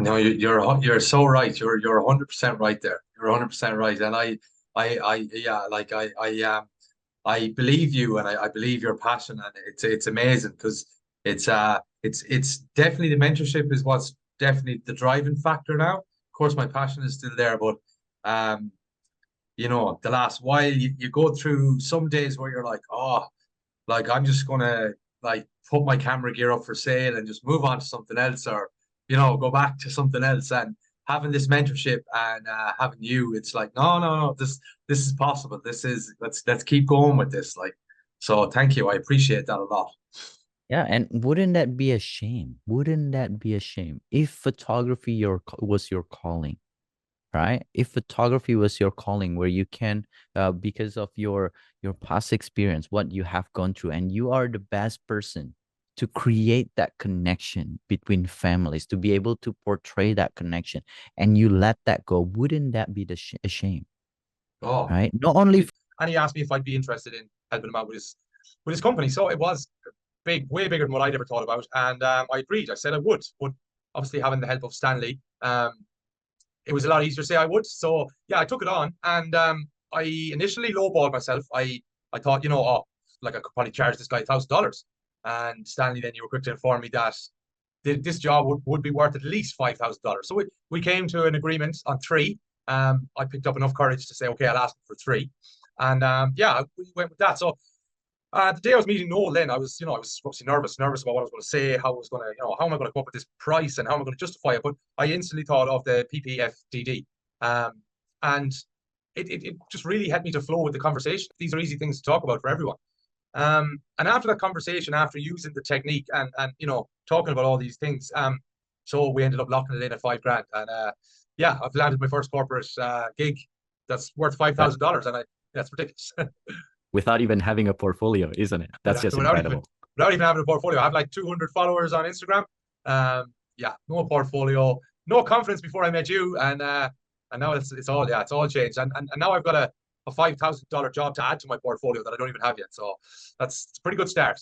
No, you're so right. You're 100% right there. You're 100% right. And yeah, like I believe you, and I believe your passion, and it's amazing because it's definitely the mentorship is what's definitely the driving factor now. Of course, my passion is still there, but um, the last while you go through some days where you're like, oh, like I'm just gonna like put my camera gear up for sale and just move on to something else, or go back to something else. And having this mentorship and having you, it's like, no, no, no, this is possible. This is let's keep going with this. Like, so thank you. I appreciate that a lot. Yeah, and wouldn't that be a shame? Wouldn't that be a shame if photography was your calling, right? If photography was your calling, where you can, because of your past experience, what you have gone through, and you are the best person to create that connection between families, to be able to portray that connection, and you let that go, wouldn't that be a shame, Oh, right? Not only and he asked me if I'd be interested in helping him out with his company. So it was big, way bigger than what I'd ever thought about. And I agreed. I said I would, but obviously having the help of Stanley, it was a lot easier to say I would. So yeah, I took it on, and I initially lowballed myself. I thought, oh, like I could probably charge this guy $1,000. And Stanley, then you were quick to inform me that this job would be worth at least $5,000. So we came to an agreement on three. I picked up enough courage to say, okay, I'll ask him for three. And yeah, we went with that. So the day I was meeting Noel, then I was obviously nervous about what I was going to say, how I was going to, how am I going to come up with this price and how am I going to justify it? But I instantly thought of the PPFDD, and it just really helped me to flow with the conversation. These are easy things to talk about for everyone. And after that conversation, after using the technique and talking about all these things, so we ended up locking it in at 5 grand, and yeah, I've landed my first corporate gig that's worth that $5,000, and that's ridiculous. without even having a portfolio, isn't it? That's just without even incredible. without even having a portfolio. I have like 200 followers on Instagram. Yeah, no portfolio, no confidence before I met you, and now it's all changed, and now I've got a $5,000 job to add to my portfolio that I don't even have yet. So it's a pretty good start.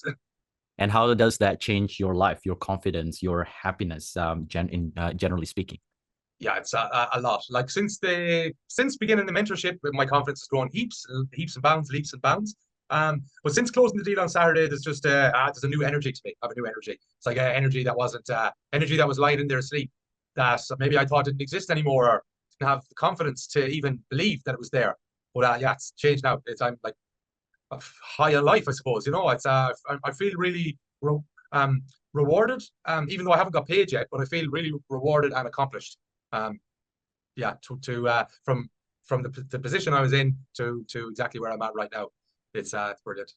And how does that change your life, your confidence, your happiness, generally speaking? Yeah, it's a lot. Like since beginning the mentorship, my confidence has grown heaps and bounds, leaps and bounds. But since closing the deal on Saturday, there's a new energy to me. I have a new energy. It's like energy that wasn't energy that was lying in their sleep, that maybe I thought didn't exist anymore, or didn't have the confidence to even believe that it was there. But yeah, it's changed now. I'm like a higher life, I suppose. It's I feel really rewarded. Even though I haven't got paid yet, but I feel really rewarded and accomplished. Um, yeah, to from the position I was in to exactly where I'm at right now. It's brilliant.